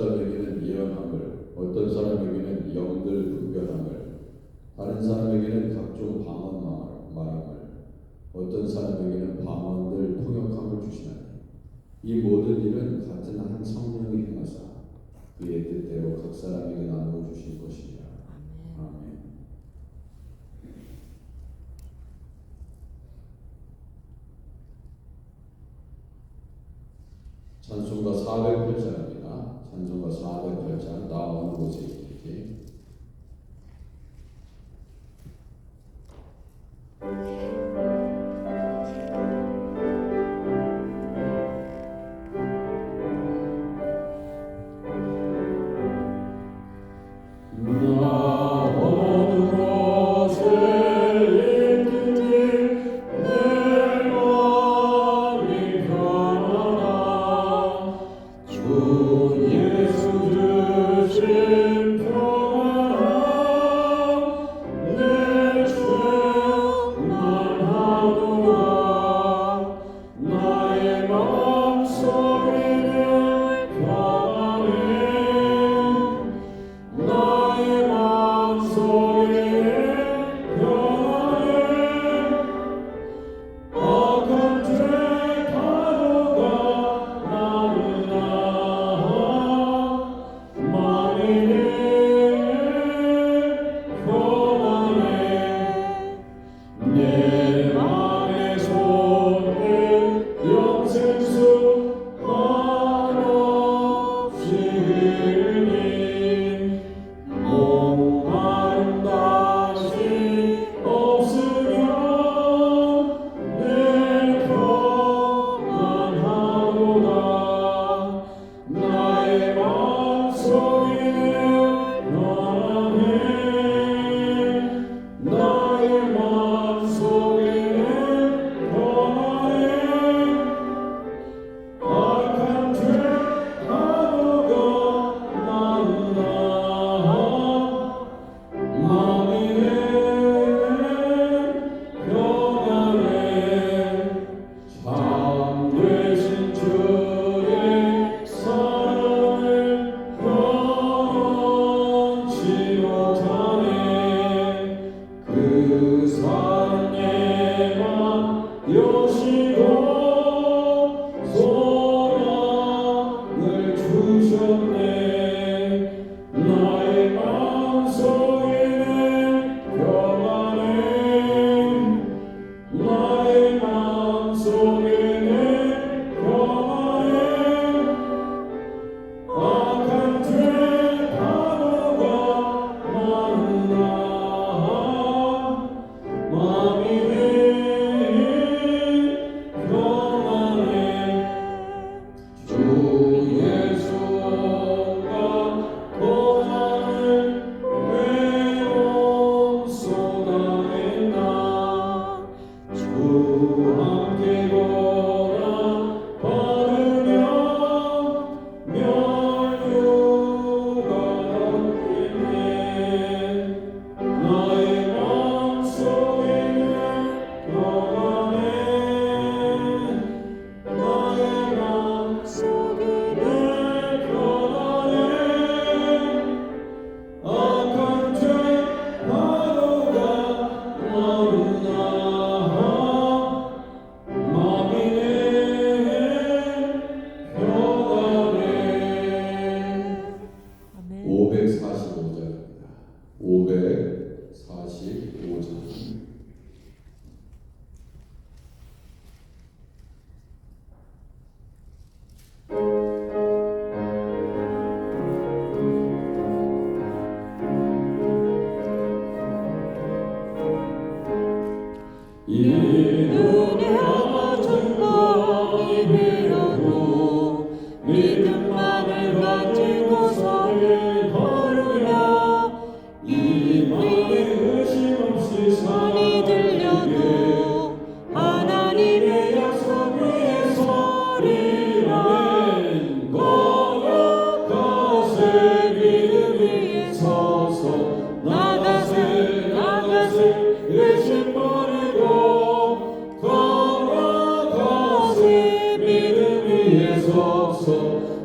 사람에게는 예언함을, 어떤 사람에게는 영들 분별함을, 다른 사람에게는 각종 방언 말함을, 어떤 사람에게는 방언들 통역함을 주시나니 이 모든 일은 같은 한 성령이 행하사 그의 뜻대로 각 사람에게 나누어 주신 것이니라. 아멘. 찬송가 408장입니다. 찬송가 408장 나 어느 곳에 있는지.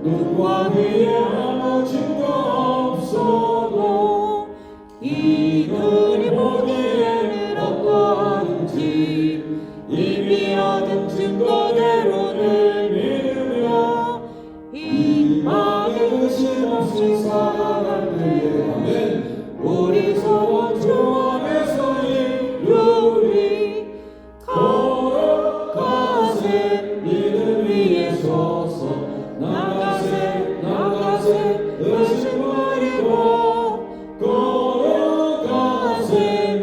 눈과 위에 아무 다시 살아갈 때에 아멘. 우리 소원 주 안에서 이루리. 걸어가세 믿음 위에 서서 나가세 나가세 의심 버리고 걸어가세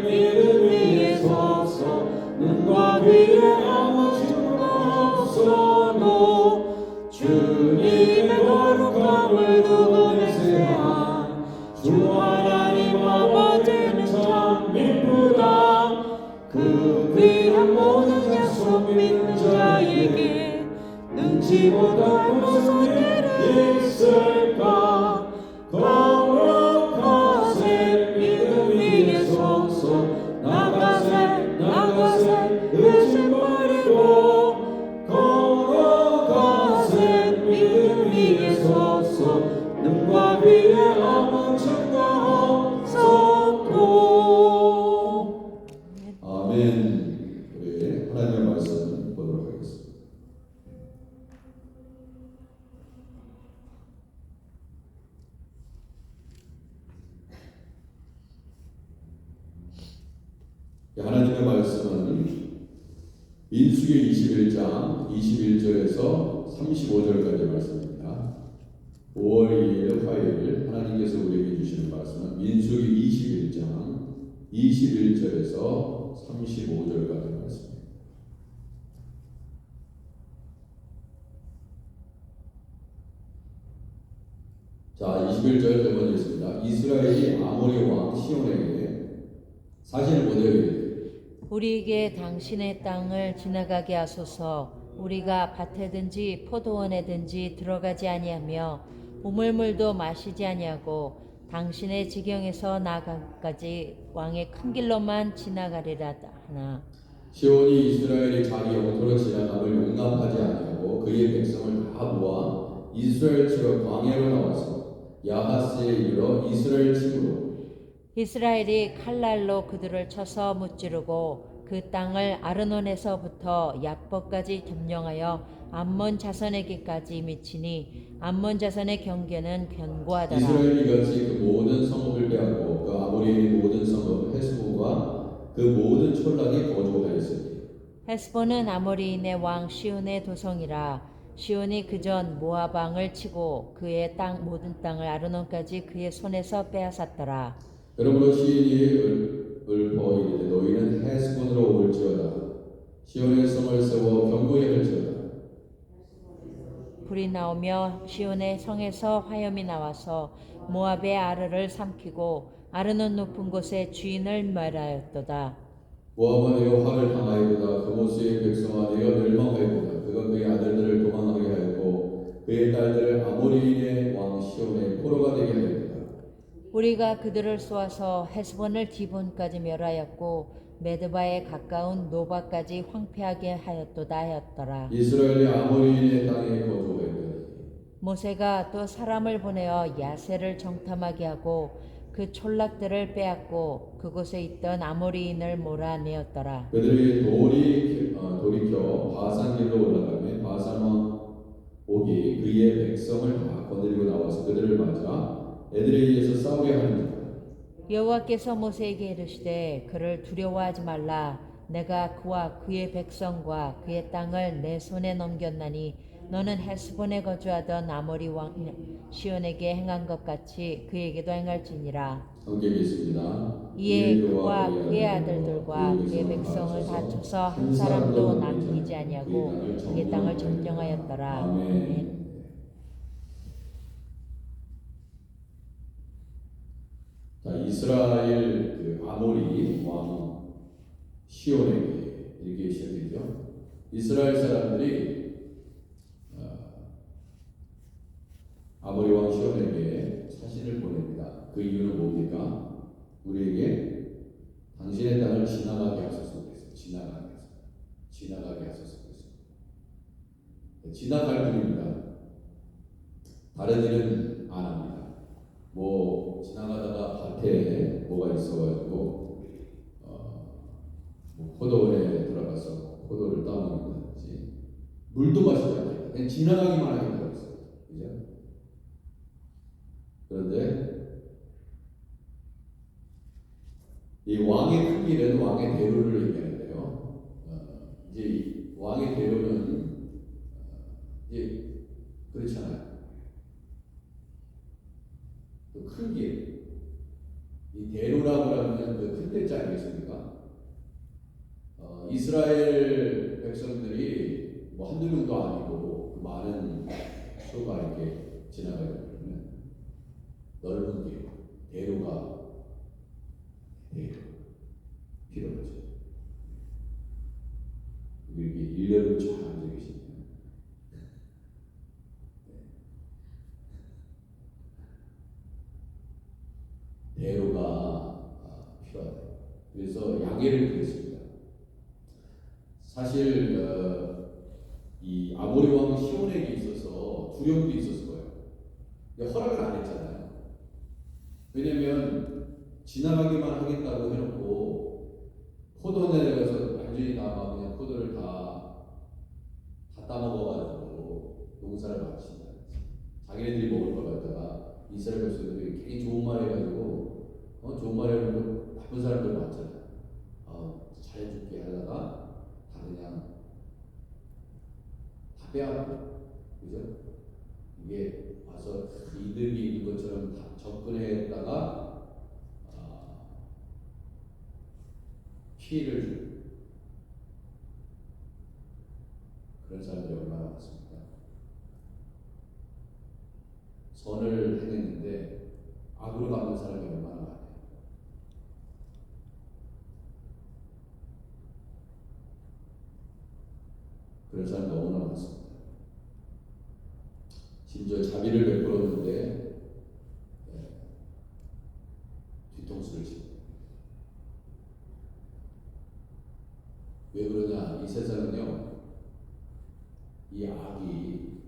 믿음 위에 서서 눈과 귀에 아무 증거 없어도 주님의 거룩함을 두고 내세한 주 하나님 아버지는 참 미쁘다. 그 귀한 모든 약속 믿는 자에게 능치 못할 무슨 일이 있을까. 걸어가세 믿음 위에 서서 나가세 나가세 의심 버리고 걸어가세 믿음 위에 서서 눈과 귀에 아무 증거 없어도. 아멘. 우리 하나님의 말씀 보도록 하겠습니다. 하나님의 말씀은 민수기 21장 21절에서 35절까지 말씀입니다. 5월 2일 화요일 하나님께서 우리에게 주시는 말씀은 민수기 21장 21절에서 35절까지 말씀입니다. 자, 21절 먼저 있습니다. 이스라엘이 아모리 왕 시온에게 사신을 보내어 이르되 우리에게 당신의 땅을 지나가게 하소서. 우리가 밭에든지 포도원에든지 들어가지 아니하며 우물물도 마시지 아니하고 당신의 지경에서 나아가까지 왕의 큰 길로만 지나가리라 하나. 시온이 이스라엘이 자기 영토로 지나감을 용납하지 아니하고 그의 백성을 다 모아 이스라엘 치러 광야로 나와서 야하스에 이르러 이스라엘 집으로 이스라엘이 칼날로 그들을 쳐서 무찌르고 그 땅을 아르논에서부터 약법까지 점령하여 암몬 자손에게까지 미치니 암몬 자손의 경계는 견고하더라. 이스라엘이 같이 그 모든 성읍을 빼앗고 그 아모리의 모든 성읍 헤스본과 그 모든 촌락이 거주하였으니 헤스본은 아모리인의 왕 시온의 도성이라. 시온이 그전 모압 왕을 치고 그의 땅 모든 땅을 아르논까지 그의 손에서 빼앗았더라. 그러므로 시인이 읊어 이르되 너희는 헤스본으로 올지어다. 시온의 성을 세워 견고히 할지어다. 불이 나오며 시온의 성에서 화염이 나와서 모압의 아르를 삼키고 아르논 높은 곳에 주인을 멸하였도다. 모압은 내가 화를 당하였도다. 그모스의 백성아 내가 멸망하였도다. 그가 그의 아들들을 도망하게 하였고 그의 딸들을 아모리인의 왕 시온의 포로가 되게 하였도다. 우리가 그들을 쏘아서 헤스본을 디본까지 멸하였고 메드바에 가까운 노바까지 황폐하게 하였도다 하였더라. 이스라엘이 아모리인의 땅에 거주하였더니 모세가 또 사람을 보내어 야세를 정탐하게 하고 그 촌락들을 빼앗고 그곳에 있던 아모리인을 몰아내었더라. 그들이 돌이켜 바산길로 올라가며 바산 왕 옥이 그의 백성을 다 거느리고 나와서 그들을 맞아 에드레이에서 싸우게 하는지라. 여호와께서 모세에게 이르시되 그를 두려워하지 말라. 내가 그와 그의 백성과 그의 땅을 내 손에 넘겼나니 너는 헤스본에 거주하던 아모리 왕 시온에게 행한 것 같이 그에게도 행할지니라. 함께 읽겠습니다. 이에 그와 그의 아들들과 그의 백성을 다 쳐서 한 사람도 남기지 아니하고 그의 땅을 점령하였더라. 아멘. 자, 이스라엘 그 아모리 왕 시온에게 이렇게 시작되죠. 이스라엘 사람들이 아모리 왕 시온에게 사신을 보냅니다. 그 이유는 뭡니까? 우리에게 당신의 땅을 지나가게 하소서 그랬어요. 지나가게 하소서 그랬어요. 지나갈 뿐입니다. 다른 일은 안 합니다. 뭐 지나가다가 밭에 뭐가 있어가지고 뭐 포도원에 들어가서 포도를 따먹는다든지 물도 마시지 않아요. 그냥 지나가기만 하겠다고 했어요. 그죠? 이 왕의 큰 길은 왕의 대로를 얘기하는데요. 이제 이 왕의 대로는 이제 그렇잖아요. 또 큰 길, 이 대로라고 하면 그 큰 대자 아니겠습니까? 이스라엘 백성들이 뭐 한두 명도 아니고 그 많은 수가 이렇게 지나가게 되면 넓은 길, 대로가 필요하죠. 이렇게 일렬로 쫙 앉아 계시면 대로가 필요하다. 그래서 양해를 드렸습니다. 사실 이 아모리 왕 시온에게 있어서 두려움도 있었을 거예요. 허락을 안 했잖아요. 왜냐면 지나가기만 하겠다고 해놓고 포도원에 가서 완전히 다 그냥 포도를 다 따먹어가지고 농사를 마친다. 자기네들이 먹을 걸 갖다가 이스라엘 백성들이 괜히 좋은 말 해가지고 좋은 말 해놓고 나쁜 사람들 많잖아요. 잘해줄게 하다가 다 그냥 다 빼앗고, 그죠? 이게 와서 이득이 있는 것처럼 다 접근했다가 피해를 주는 그런 사람들이 얼마나 많습니까? 선을 행했는데 악으로 갚는 사람이 얼마나 많아요. 그런 사람 너무나 많습니다. 심지어 자비를 베풀었는데 뒤통수를 치고. 왜 그러냐? 이 세상은요, 이 악이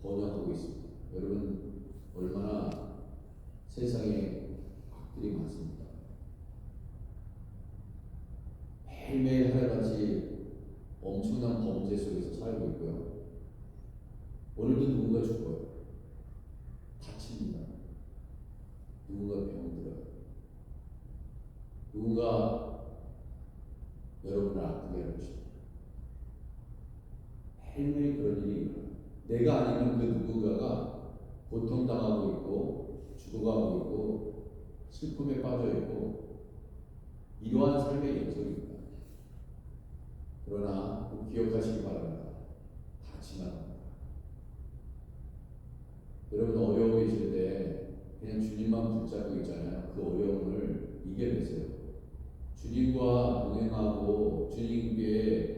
번영하고 있습니다. 여러분 얼마나 세상에 악들이 많습니다. 매일매일 하루같이 엄청난 범죄 속에서 살고 있고요. 오늘도 누군가 죽어요. 다칩니다. 누군가 병들어요. 누군가 여러분을 아프게 할 것입니다. 매일매일 그런 일이 일어나요. 내가 아니면 그 누군가가 고통당하고 있고 죽어가고 있고 슬픔에 빠져 있고 이러한 삶의 연속입니다. 그러나 꼭 기억하시기 바랍니다. 다 지나갑니다. 여러분 어려워 계실 때 그냥 주님만 붙잡고 있잖아요. 그 어려움을 이겨내세요. 주님과 동행하고 주님께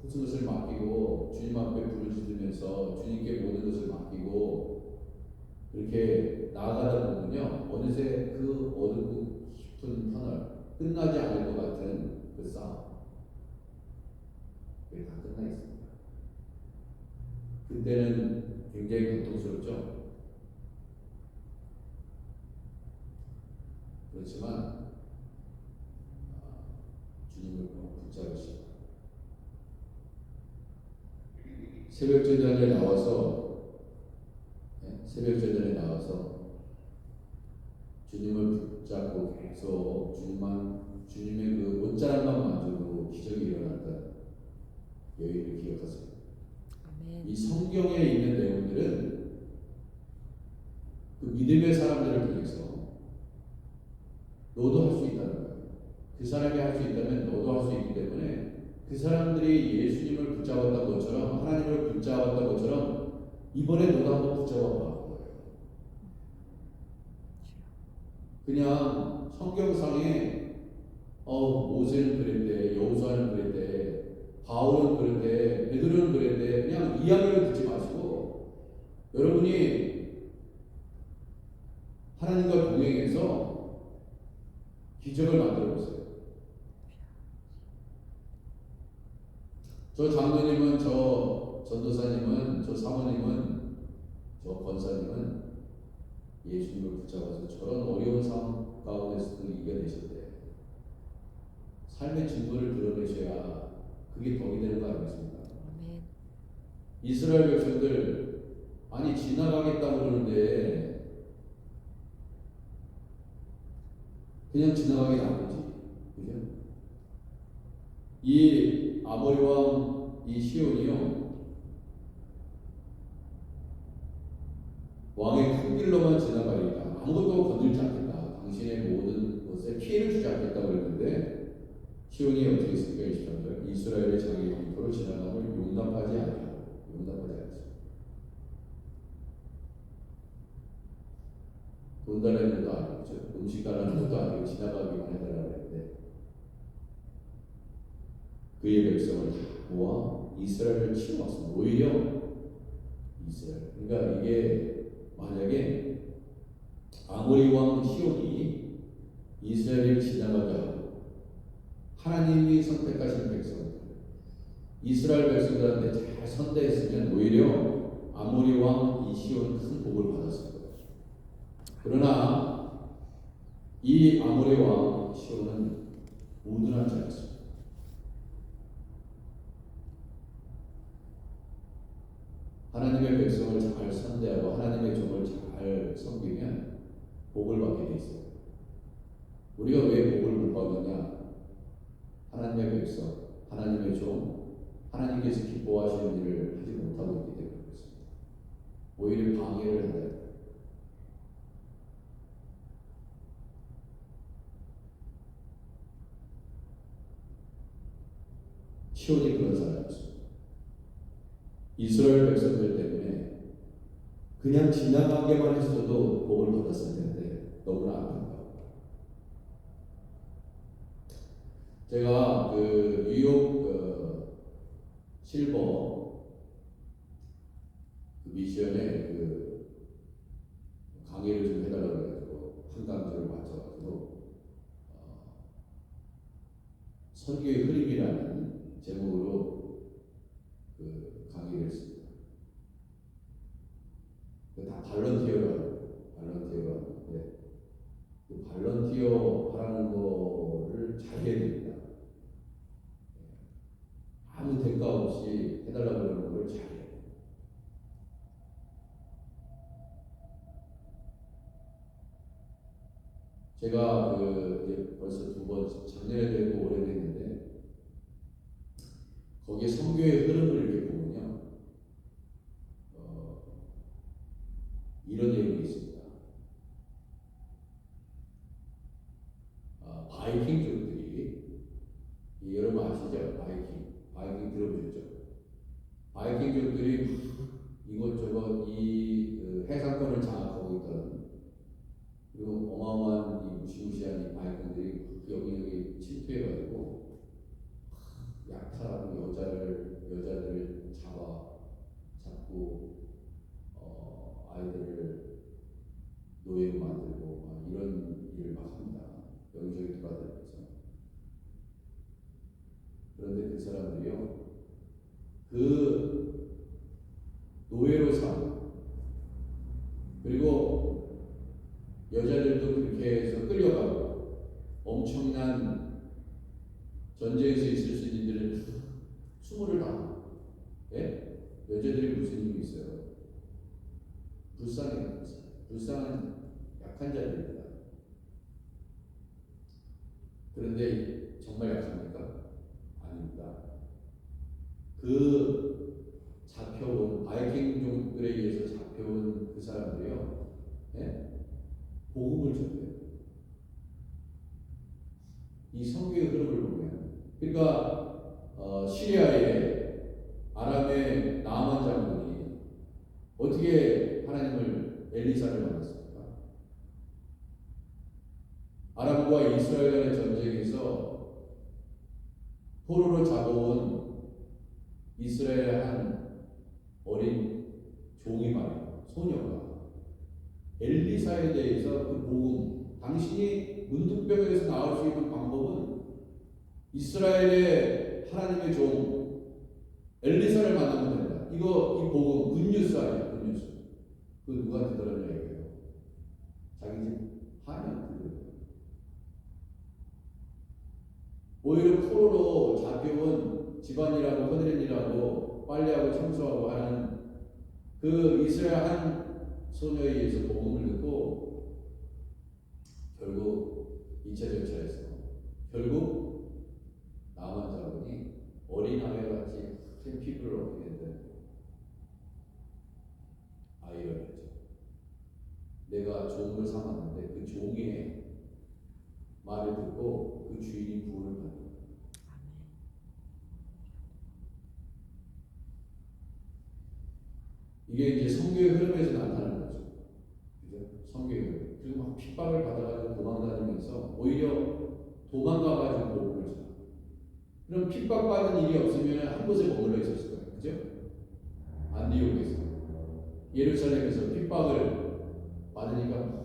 모든 것을 맡기고 주님 앞에 부르짖으면서 주님께 모든 것을 맡기고 그렇게 나아가다 보면요, 어느새 그 어둡고 깊은 터널, 끝나지 않을 것 같은 그 싸움, 그게 다 끝나 있습니다. 그때는 굉장히 고통스럽죠. 그렇지만 주님을 꼭 붙잡으시고 새벽전에 나와서 주님을 붙잡고 계속 주님의 그 옷자락만 만져도 기적이 일어났던 여인을 기억하세요. 아멘. 이 성경에 있는 내용들은 그 믿음의 사람들을 통해서 너도 할 수 있다는 거예요. 그 사람이 할 수 있다면 너도 할 수 있기 때문에 그 사람들이 예수님을 붙잡았던 것처럼 하나님을 붙잡았던 것처럼 이번에 너도 한번 붙잡아 봐. 그냥 성경상에 모세는 그랬대, 여호수아는 그랬대, 바울은 그랬대, 베드로는 그랬대, 그냥 이야기를 듣지 마시고 여러분이 하나님과 동행해서 기적을 만들어 보세요. 저 장로님은, 저 전도사님은, 저 사모님은, 저 권사님은 예수님을 붙잡아서 저런 어려운 상황 가운데서도 이겨내셨대. 삶의 증거를 드러내셔야 그게 덕이 되는 거 아니겠습니까? 아멘. 이스라엘 백성들 아니 지나가겠다고 그러는데 그냥 지나가게 놔두지. 그죠? 이 아모리 왕 이 시온이요, 왕의 큰 길로만 지나가리다. 아무것도 건들지 않겠다. 당신의 모든 것에 피해를 주지 않겠다고 그랬는데, 시온이 어떻게 했습니까? 23절. 이스라엘의 장애 영토로 지나감을 용납하지 않고, 용납하지 않았어요. 돈 달라는 것도 아니고, 음식 달라는 것도 아니고, 지나가기만 해달라고 했는데, 그의 백성을 다 모아 이스라엘을 치워왔습니다. 오히려 이스라엘. 그러니까 이게 만약에 아모리 왕 시온이 이스라엘을 지나가게 하고 하나님이 선택하신 백성들, 이스라엘 백성들한테 잘 선대했으면 오히려 아모리 왕 이 시온은 큰 복을 받았을 거예요. 그러나 이 아모리 왕 시온은 우둔한 자였습니다. 하나님의 백성을 잘 선대하고 하나님의 종을 잘 섬기면 복을 받게 돼 있어요. 우리가 왜 복을 못 받느냐? 하나님의 백성, 하나님의 종, 하나님께서 기뻐하시는 일을 하지 못하고 있기 때문에 그렇습니다. 오히려 방해를 한다. 시온이 그런 사람이었어요. 이스라엘 백성들 때문에 그냥 지나가게만 했어도 복을 받았을 텐데 너무나 안타까워. 제가 그 뉴욕 실버 그 미션에 그 강의를 좀 해달라고 해가지고 한강주를 맞춰가지고 선교의 흐름이라는 제목으로 그 강의를 했습니다. 다 발런티어로 하는데 그 발런티어 하라는 거를 잘 해야 됩니다. 아무 대가 없이 해달라고 하는 걸 잘 해요. 제가 그 벌써 두 번, 작년에도 했고 올해도 했는데 거기에 선교의 흐름을 이렇게 보면요, 이런 내용이 있습니다. 바이킹족들이, 여러분 아시죠? 바이킹 들어보셨죠? 바이킹족들이 이것저것 그 해상권을 장악하고 있던, 그리고 어마어마한 이 무시무시한 이 바이킹들이 여기 침투해가지고 약탈하고 여자들을 잡고 아이들을 노예로 만들고 이런 일을 막 합니다. 여기저기 돌아다니면서. 그런데 그 사람들이요, 그 노예로 산, 그리고 여자들도 그렇게 해서 끌려가고 엄청난 전쟁에서 있을 수 있는 일들을 수모를 당하고, 예? 여자들이 무슨 힘이 있어요? 불쌍한 약한 자들입니다. 그런데 정말 약합니까? 아닙니다. 그 잡혀온 바이킹족들에 의해서 잡혀온 그 사람들이요, 예? 복음을 전해요. 이 성경의 흐름을 보면, 그러니까 시리아의 아람의 나아만 장군이 어떻게 하나님을 엘리사를 만났습니까? 아람과 이스라엘 간의 전쟁에서 포로로 잡아온 이스라엘의 한 어린 종이 말이에요. 소녀가 엘리사에 대해서 그 복음, 당신이 문둥병에서 나올 수 있는 방법은 이스라엘의 하나님의 종 엘리사를 만나면 된다. 이 복음 굿뉴스 아니에요. 굿뉴스. 그 누구한테 들었냐 이거예요. 자기 집 하나님한테 들었어요. 오히려 포로로 잡혀온 집안이라고 허드렛이라고 빨래하고 청소하고 하는 그 이스라엘 한 소녀에 의해서 복음을 듣고 결국 2차 전차에서 결국 살았는데 그 종의 말을 듣고 그 주인이 구원을 받는 거예요. 이게 이제 성교의 흐름에서 나타나는 거죠. 그죠? 성교의 흐름. 그리고 막 핍박을 받아가지고 도망다니면서 오히려 도망가가지고 복음을 전하고. 그럼 핍박받은 일이 없으면 한 곳에 머물러 있었을 거예요. 그죠? 안디옥에서. 예루살렘에서 핍박을 받으니까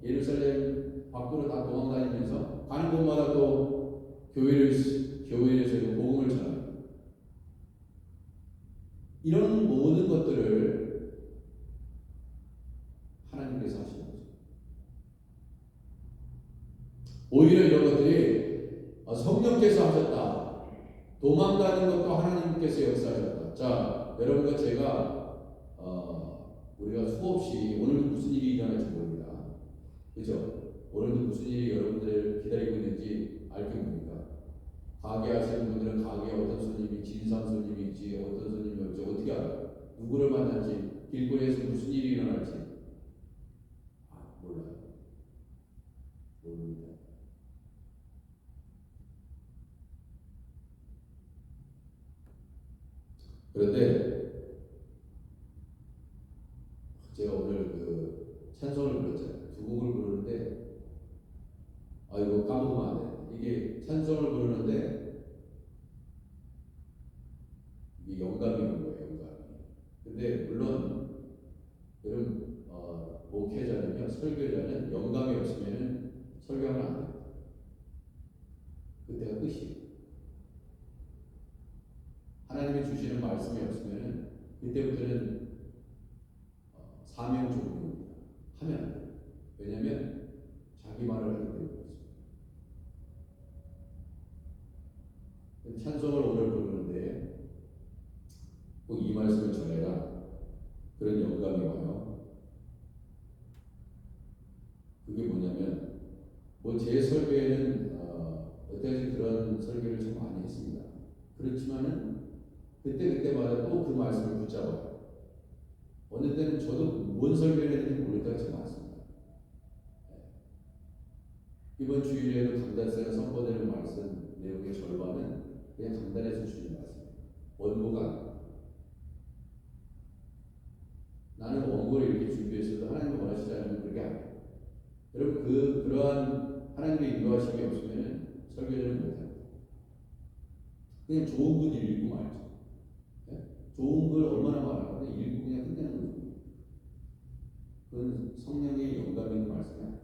예루살렘 밖으로 다 도망다니면서 가는 곳마다 또 교회에서 복음을 전하고. 이런 모든 것들을 하나님께서 하시는 거죠. 오히려 이런 것들이 성령께서 하셨다. 도망가는 것도 하나님께서 역사하셨다. 자, 여러분과 제가 우리가 수없이 오늘도 무슨 일이 일어날지 모릅니다. 그죠? 오늘도 무슨 일이 여러분들 기다리고 있는지 알게 모릅니다. 가게 하시는 분들은 가게에 어떤 손님이 진상 손님인지 어떤 손님이 올지 어떻게 알아요? 누구를 만날지 길거리에서 무슨 일이 일어날지 몰라요. 모릅니다. 그런데 제가 오늘 그 찬송을 불렀잖아요. 두 곡을 부르는데 이거 까먹으면 안 돼. 이게 찬송을 부르는데 이게 영감이 온 거예요. 영감이. 근데 물론 여러분 목회자는요, 설교자는 영감이 없으면은 설교하면 안 돼요. 그때가 끝이에요. 하나님이 주시는 말씀이 없으면은 그때부터는 사명 종료입니다. 하면 안 돼요. 왜냐하면 자기 말을 하기 때문에. 찬송을 오늘 부르는데 꼭 이 말씀을 전해라. 그런 영감이 와요. 그게 뭐냐면 제 설교에는 여태까지 그런 설교를 참 많이 했습니다. 그렇지만은 그때마다 또 그 말씀을 붙잡아요. 어느 때는 저도 뭔 설교를 했는지 모를 때가 참 많습니다. 이번 주일에도 강단세가 선포되는 말씀 내용의 절반은 그냥 강단에서 주신 말씀이에요. 원고가 나는 원고를 이렇게 준비했어도 하나님이 원하시지 않으면 그렇게 안 해요. 여러분 그러한 하나님의 인도하심이 없으면 설교를 못합니다. 그냥 좋은 분 읽고 말죠. 네? 좋은 걸 얼마나 말하고 읽고 그냥 끝내는 거죠. 그건 성령의 영감 있는 말씀이 아니에요.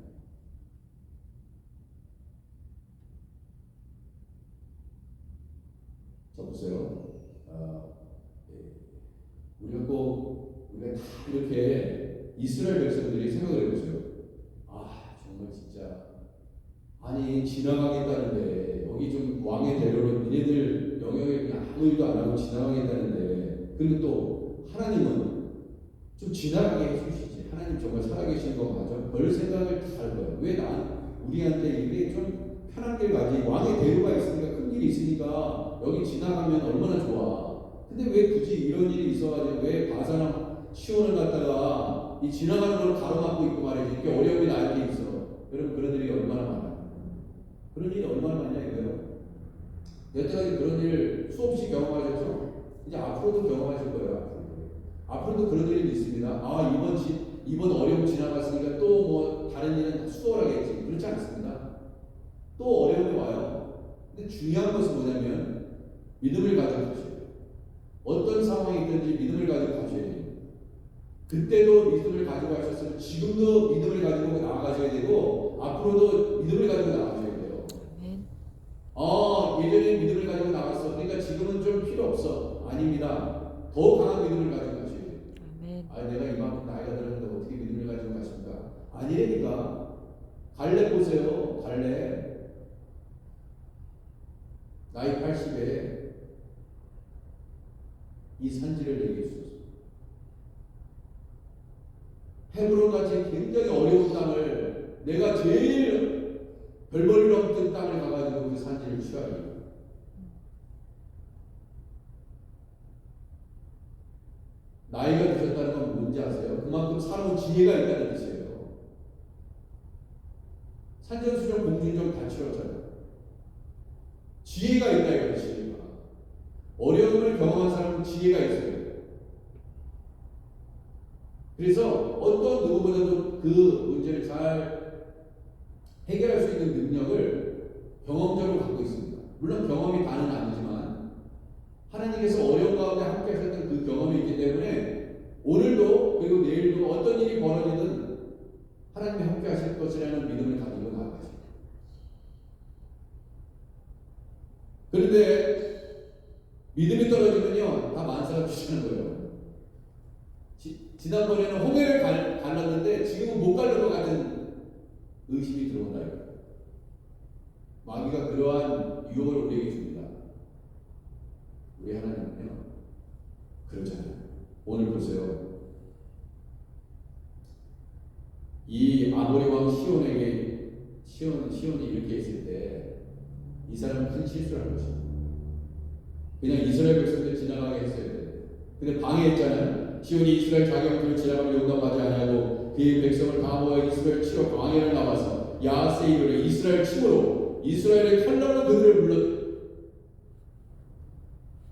자 보세요. 우리가 다 이렇게 이스라엘 백성들이 생각을 해보세요. 정말 진짜 아니 지나가겠다는데 여기 좀 왕의 대로로 니네들 영역에 그냥 아무 일도 안 하고 지나가겠다는데 그리고 또 하나님은 좀 지나가게 해주시지. 하나님 정말 살아계신 거 맞아? 별 생각을 다 할 거예요. 왜 우리한테 이게 좀 편한 길 가지. 왕의 대로가 있으니까 큰 일이 있으니까 여기 지나가면 얼마나 좋아. 근데 왜 굳이 이런 일이 있어가지고 왜 바사나 시온을 갖다가 이 지나가는 걸 가로막고 있고 말이지. 이렇게 어려움이 나한테 있어. 여러분 그런 일이 얼마나 많아요. 그런 일이 얼마나 많냐 이거예요. 여태까지 그런 일 수없이 경험하셨죠? 이제 앞으로도 경험하실 거예요. 앞으로도 그런 일이 있습니다. 이번 어려움 지나갔으니까 또 뭐 다른 일은 수월하겠지. 그렇지 않습니다. 또 어려움이 와요. 근데 중요한 것은 뭐냐면 믿음을 가지고 가셔야 돼요. 어떤 상황이 있든지 믿음을 가지고 가셔야 돼요. 그때도 믿음을 가지고 하셨으면 지금도 믿음을 가지고 나아가셔야 되고 앞으로도 믿음을 가지고 나아가셔야 돼요. 예전에 믿음을 가지고 나갔어. 그러니까 지금은 좀 필요 없어. 아닙니다. 더 강한 믿음을 가지고 가셔야 돼요. 내가 이만큼 나이가 들었는데 어떻게 믿음을 가지고 가십니까? 아니라니까. 갈렙 보세요. 갈렙 나이 80에 이 산지를 얘기해 주셨어요. 헤브론같이 굉장히 어려운 땅을 내가 제일 별 볼 일 없던 땅을 가가지고 그 산지를 취하기. 나이가 드셨다는 건 뭔지 아세요? 그만큼 살아온 지혜가 있다는 뜻이에요. 산전수전 공중전 다 치렀잖아요. 지혜가 있다 이거예요. 지혜가. 어려움을 경험한 사람은 지혜가 있어요. 그래서 어떤 누구보다도 그 문제를 잘 해결할 수 있는 능력을 경험적으로 갖고 있습니다. 물론 경험이 다는 아니지만 하나님께서 어려운 가운데 함께 하셨던 그 경험이 있기 때문에 오늘도 그리고 내일도 어떤 일이 벌어지든 하나님이 함께 하실 것이라는 믿음을 가지고 나아가십니다. 그런데 믿음이 떨어지면요 다 만사가 주시는 거예요. 지난번에는 홍해를 갈랐는데 지금은 못 갈릴 것 같은 의심이 들어온다. 마귀가 그러한 유혹을 우리에게 줍니다. 우리 하나님은요 그렇잖아요. 오늘 보세요. 이 아모리 왕 시온이 이렇게 했을 때 이 사람은 큰 실수를 한 것입니다. 그냥 이스라엘 백성들 지나가게 했어야 돼. 근데 방해했잖아요. 시온이 이스라엘 자격들을 지나가면 용납하지 아니하고 그의 백성을 다 모아 이스라엘 치러 광야를 나와서 야세이를 이스라엘 침으로 이스라엘의 칼날로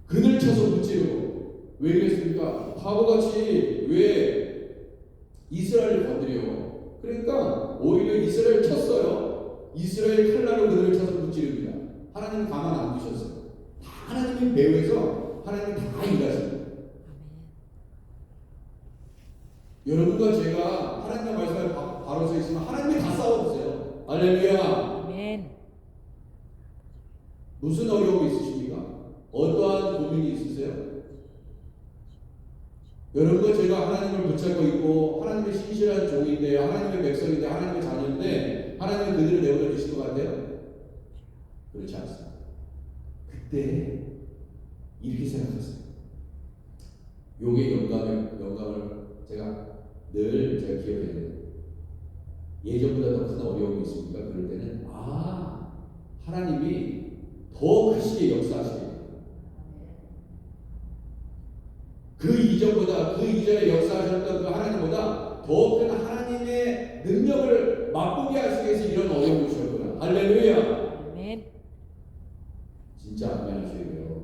그들을 쳐서 무찌르고. 왜 그랬습니까? 바보같이 왜 이스라엘을 건드려? 그러니까 오히려 이스라엘을 쳤어요. 이스라엘 칼날로 그들을 쳐서 무찌릅니다. 하나님 가만 안 두셨어요. 다 하나님의 배후에서 하나님이 다 일하십니다. 여러분과 제가 하나님의 말씀에 바로 서 있으면 하나님이 다 싸워주세요. 할렐루야. 아멘. 무슨 어려움이 있으십니까? 어떠한 고민이 있으세요? 여러분과 제가 하나님을 붙잡고 있고 하나님의 신실한 종인데 하나님의 백성인데 하나님의 자녀인데 하나님이 그들을 내버려 두실 것 같아요? 그렇지 않습니다. 그때 이렇게 생각했어요. 용의 영감을 제가 기억해야 돼요. 예전보다 더 큰 어려움이 있습니까? 그럴 때는 하나님이 더 크시게 역사하시겠다. 그 이전에 역사하셨던 그 하나님보다 더 큰 하나님의 능력을 맛보게 하시기 위해서 이런 어려움을 주셨구나. 할렐루야. 아멘. 진짜 아멘 하셔야 돼요.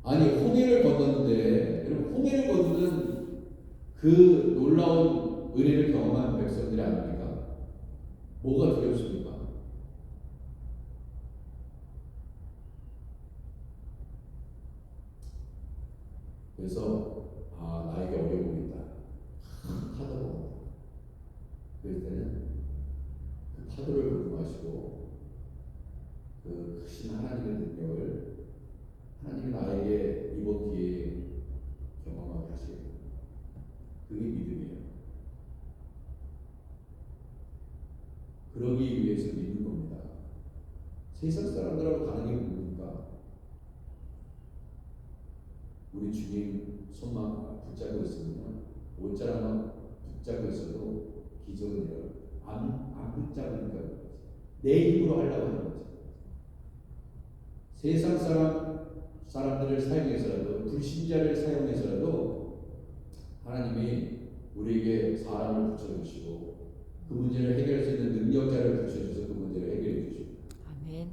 아니 홍해를 건넜는데 여러분 홍해를 건너는 그 놀라운 은혜를 경험한 백성들이 아닙니까? 뭐가 두렵습니까? 그래서 나에게 어려움이 있다. 파도가 그럴 때는 그 파도를 불응하시고 그 크신 하나님의 능력을 하나님이 나에게 이번 기회에 경험하게 하시겠다. 그게 믿음이에요. 그러기 위해서 믿는 겁니다. 세상 사람들하고 다른 게 뭡니까? 우리 주님 손만 붙잡고 있으면 옷자락만 붙잡고 있어도 기적은 일어나요. 안 붙잡으니까 내 힘으로 하려고 하는 거죠. 세상 사람들을 사용해서라도 불신자를 사용해서라도 하나님이 우리에게 사람을 붙여주시고 그 문제를 해결할 수 있는 능력자를 붙여주셔서 그 문제를 해결해 주시고 아멘.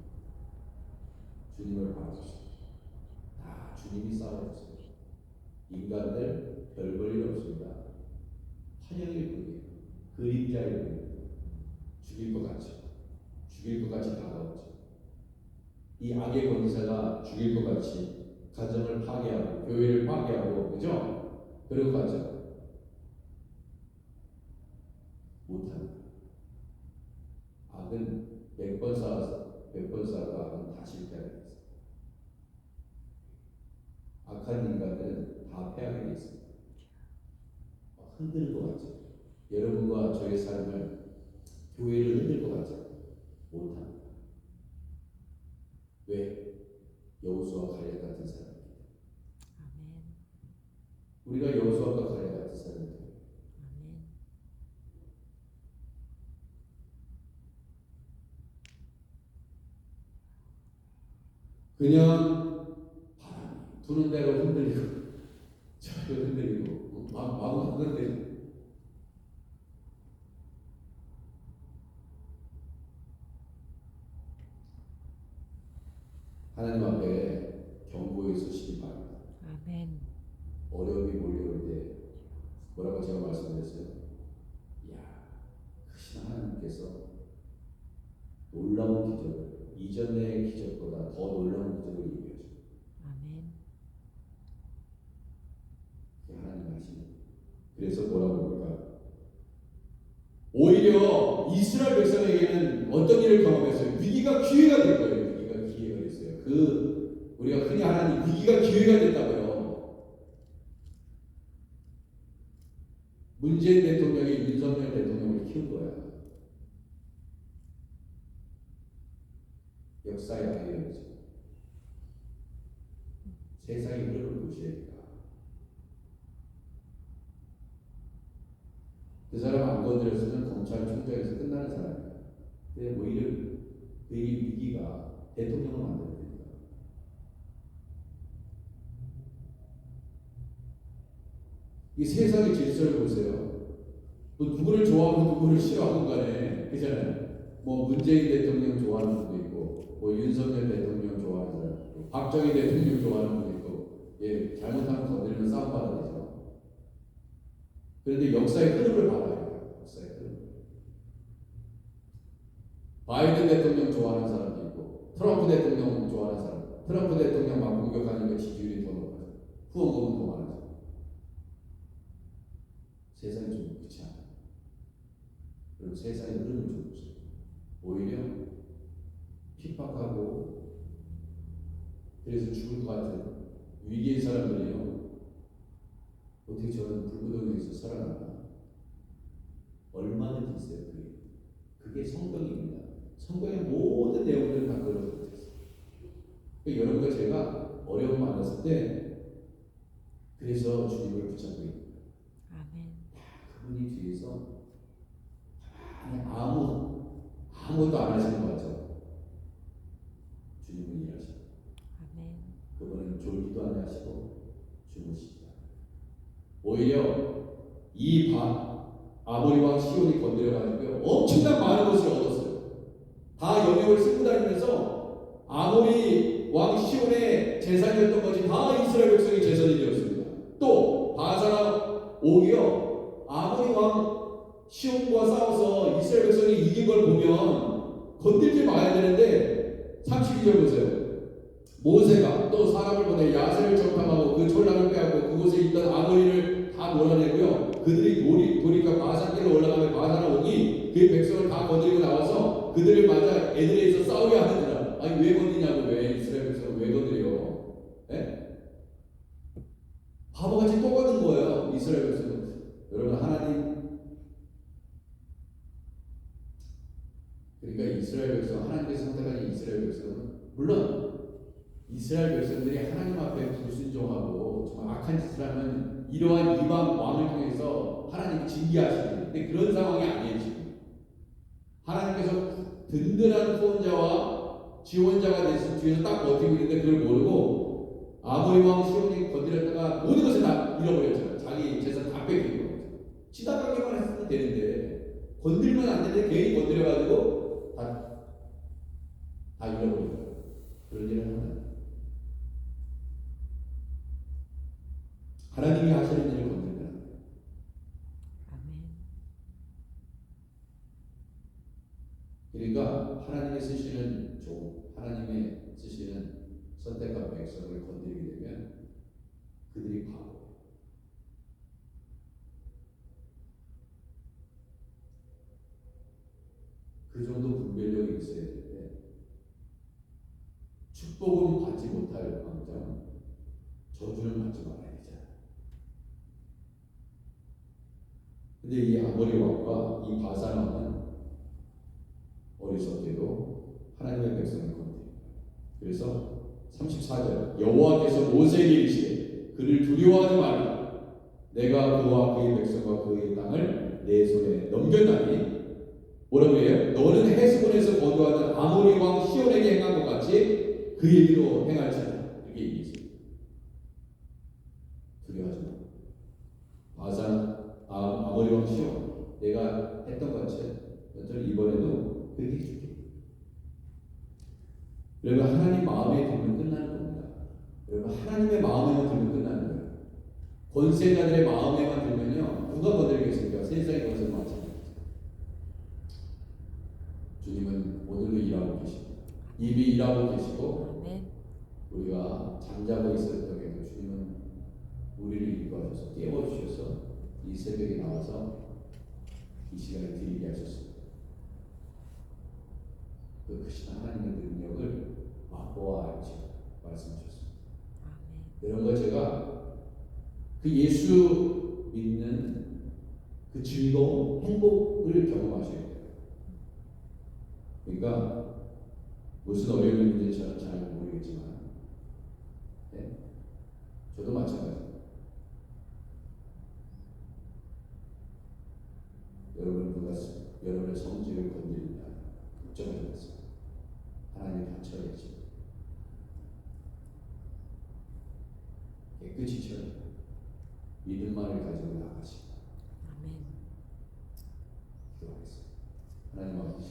주님을 바라보십시오. 다 주님이 싸워주세요. 인간들 별 볼 일 없습니다. 환영일 뿐이에요. 그림자일 뿐이에요. 죽일 것 같이 다가오죠. 이 악의 권세가 죽일 것 같이 가정을 파괴하고 교회를 파괴하고 그죠? 그럴 것 같죠? 못합니다. 악은 100번 쌓아도 악은 다 실패하게 돼 있어요. 악한 인간들은 다 패하게 돼 있습니다. 흔들 것 같죠? 여러분과 저의 삶을 교회를 흔들 것 같죠? 못합니다. 왜? 여호수아 갈렙 같은 사람입니다. 아멘. 우리가 여호수아과 갈렙 같은 사람입니다. 아멘. 그냥 바람이 부는 대로 흔들리고 저를 흔들리고 마음 그런데 하나님 앞에 경고해 주시기 바랍니다. 아멘. 어려움이 몰려올 때 뭐라고 제가 말씀드렸어요? 이야, 크신 하나님께서 놀라운 기적을 이전의 기적보다 더 놀라운 기적을 이루어줘. 아멘. 하나님 하시는. 그래서 뭐라고 그럴까? 오히려 이스라엘 백성에게는 어떤 일을 경험했어요? 위기가 기회가 된 거예요. 위기가 기회가 됐어요. 우리가 흔히 하나님 위기가 기회가 됐다고요. 문재인 대통령이 윤석열 대통령을 키운 거야. 역사의 아이언이죠. 세상의 흐름을 보셔야 돼요. 그 사람 안 건드렸으면 검찰총장에서 끝나는 사람이야. 근데 오히려 그의 위기가 대통령을 만들어냅니다. 이 세상의 질서를 보세요. 뭐 누구를 좋아하고 누구를 싫어하고 간에 그잖아요. 뭐 문재인 대통령 좋아하는 분도 있고, 뭐 윤석열 대통령 좋아하는 사람 있고, 박정희 대통령 좋아하는 분도 있고, 예, 잘못하면 건드리면 싸움 받아야 되죠. 그런데 역사의 흐름을 봐봐요. 역사의 흐름. 바이든 대통령 좋아하는 사람도 있고, 트럼프 대통령 좋아하는 사람, 트럼프 대통령 막 공격하니까 지지율이 더 높아요. 후원금은 더 많아요. 세상이 좀 그렇지 않아요. 그리고 세상의 흐름을 좀 보세요. 오히려 핍박하고 그래서 죽을 것 같은 위기의 사람들이요. 어떻게 저는 불구덩이에서 살아나나? 얼마든지 있어요. 그게 성경입니다. 성경의 모든 내용들을 다 걸어서 있어요. 그러니까 여러분과 제가 어려움 많았을 때 그래서 주님을 붙잡고 있는 거예요. 아멘. 그분이 뒤에서 아무것도 안 하시는 것 같죠? 주님은 일하시고 아멘. 그분은 졸기도 안 하시고 주무시지 않아요. 오히려 이 아모리 왕 시온이 건드려가지고 엄청난 많은 것을 얻었어요. 다 영역을 쓸고 다니면서 아모리 왕 시온의 재산이었던 것이 다 이스라엘 백성의 재산이 되었습니다. 또 바사나 옥이요, 아모리 왕 시온과 싸워서 이스라엘 백성이 이긴 걸 보면 건들지 말아야 되는데 32절 보세요. 모세가 또 사람을 보내 야세를 정탐하고 그 전랑을 빼앗고 그곳에 있던 아모리를 다 몰아내고요. 그들이 도리가 바산길로 올라가면 바산 옥이 그 백성을 다 건드리고 나와서 그들을 맞아 에드레에서 싸우게 하느니라. 아니 왜 건드냐고. 왜 이스라엘 백성을 왜 건드려? 예? 바보같이 또 거는 거예요. 이스라엘 백성은. 여러분 하나님, 그러니까 이스라엘 백성, 하나님께서 선택하신 이스라엘 백성은 물론 이스라엘 백성들이 하나님 앞에 불순종하고 정말 악한 짓을 하면 이러한 이방 왕을 통해서 하나님이 징계하시는데 그런 상황이 아니에요. 지금 하나님께서 든든한 후원자와 지원자가 돼서 뒤에서 딱 버티고 있는데 그걸 모르고 아모리 왕 시온이 건드렸다가 모든 것을 다 잃어버렸잖아요. 자기 재산 다 뺏기고 치다가기만 했으면 되는데 건들면 안 되는데 괜히 건드려가지고 다 잃어버려요. 그런 일을 하는 하나님이 하시는 일을 건드리면 안 돼요. 아멘. 그러니까 하나님이 쓰시는 하나님의 쓰시는 선택한 백성을 건드리게 되면 그들이 바보예요. 그 정도 분별력이 있어야 되는데 축복은 받지 못할 망정 저주는 받지 말아야 되잖아요. 근데 이 아모리 왕과 이 바산 왕은 어리석게도 하나님의 백성을 건드립니다. 그래서 34절 여호와께서 모세에게 이르시되 그를 두려워하지 말라. 내가 그와 그의 백성과 그의 땅을 내 손에 넘겼나니 뭐라고 해요? 너는 헤스본에서 거주하는 아모리 왕 시온에게 행한 것 같이 그에게도 행할지라. 이렇게 얘기했어요. 두려워하지 마. 영시오 내가 했던 것처럼 이번에도 그렇게 해줄게. 여러분 하나님 마음에 들면 끝나는 겁니다. 여러분 하나님의 마음에만 들면 끝나는 거예요. 권세자들의 마음에만 들면요 누가 건드리겠습니까? 세상의 권세는 마찬가지입니다. 주님은 오늘도 일하고 계십니다. 입이 일하고 계시고 아멘. 우리가 잠자고 있을 때에도 주님은 우리를 인도하셔서 깨워주셔서 이 새벽에 나와서 이 시간에 드리게 하셨습니다. 그 크신 하나님의 능력을 맛보아 알지 말씀하셨습니다. 이런 거 제가 그 예수 믿는 그 즐거움, 행복을 경험하셔야 돼요. 그러니까 무슨 어려움이 있는지 저는 잘 모르겠지만 네? 저도 마찬가지입니다. 여러분의 성질을 건드린다 걱정하지 마세요. 하나님이 다쳐야지 깨끗이 쳐야 믿음만을 가지고 나가십니다. 아멘. 기도하겠습니다. 하나님 아버지,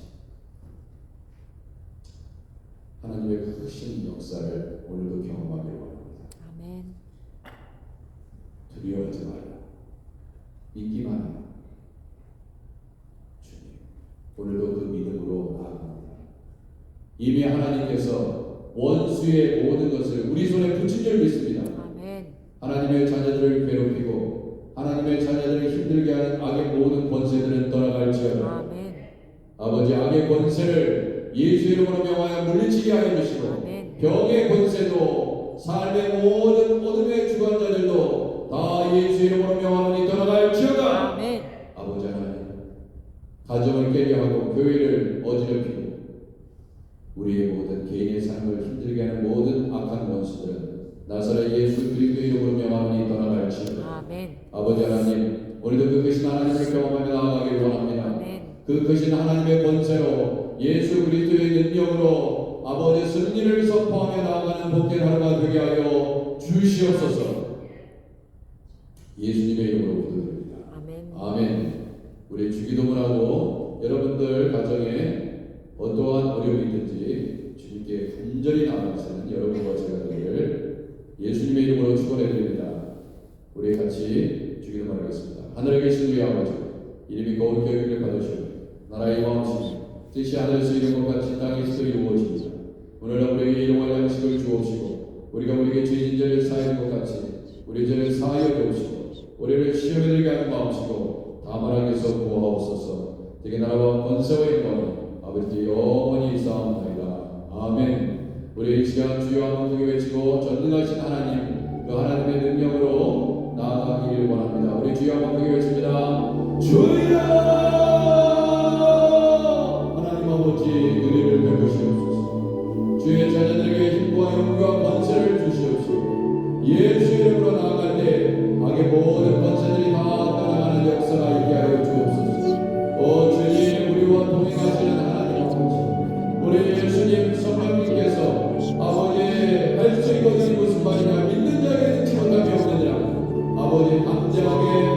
하나님의 크신 역사를 오늘도 경험하기를 원합니다. 아멘. 두려워하지 말라. 믿기만 하라. 주님, 오늘도 그 믿음으로 나아갑니다. 이미 하나님께서 원수의 모든 것을 우리 손에 붙인 줄 믿습니다. 아멘. 하나님의 자녀들을 괴롭히고 하나님의 자녀들을 힘들게 하는 악의 모든 권세들은 떠나갈지어다. 아멘. 아버지, 악의 권세를 예수 이름으로 명하여 물리치게 하여 주시고 아멘. 병의 권세도 삶의 모든 어둠의 주관자들도 다 예수 이름으로 명하노니 떠나갈지어다. 아멘. 아버지 하나님, 가정을 깨려하고 교회를 어지럽히고 우리의 모든 개인의 삶을 힘들게 하는 모든 악한 원수들은 나사렛 예수 그리스도 이름으로 명하노니 떠나갈지어다. 아멘. 아버지 하나님, 오늘도 그 크신 하나님을 경험하며 나아가기를 원합니다. 아멘. 그 크신 하나님의 권세로 예수 그리스도의 능력으로 아버지의 승리를 선포하며 나아가는 복된 하루가 되게 하여 주시옵소서. 예수님의 이름으로 기도드립니다. 아멘. 아멘. 우리 주기도문 하고 여러분들 가정에 어떠한 어려움이 있든지 주님께 간절히 나아가시는 여러분과 제가 되기를 예수님의 이름으로 축원해드립니다. 우리 같이 주기도문 하겠습니다. 하늘에 계신 우리 아버지, 이름이 거룩히 여기를 받으시고 나라의 왕이시니 뜻이 하늘에서 이룬 것 같이 땅에서도 이루어지리라. 오늘 우리에게 일용할 양식을 주옵시고 우리가 우리에게 죄진 죄를 사하는 것 같이 우리 죄를 사하여 주옵시고 우리를 시험에 들게 하는 마음시고 다만 악에서 구하옵소서. 되게 나라와 권세와 영광이 아버지 영원히 있사옵나이다. 아멘. 우리 이 시간 주여 한번 크게 외치고 전능하신 하나님, 그 하나님의 능력으로 나아가기를 원합니다. 우리 주여 한번 크게 외칩니다. 주여! 하나님 아버지 은혜를 베푸시옵소서. 주의 자녀들에게 힘과 영광과 권세를 주시옵시고 예수 이름으로 나아갈 때 악의 모든 권세들이 다 떠나가는 역사가 있게 하여 주옵소서. 주님, 우리와 동행하시는 하나님 아버지, 우리 예수님 성령님께서 아버지 할 수 있거든 무슨 말이냐 믿는 자에게 지원함이 없느니라. 아버지 당장에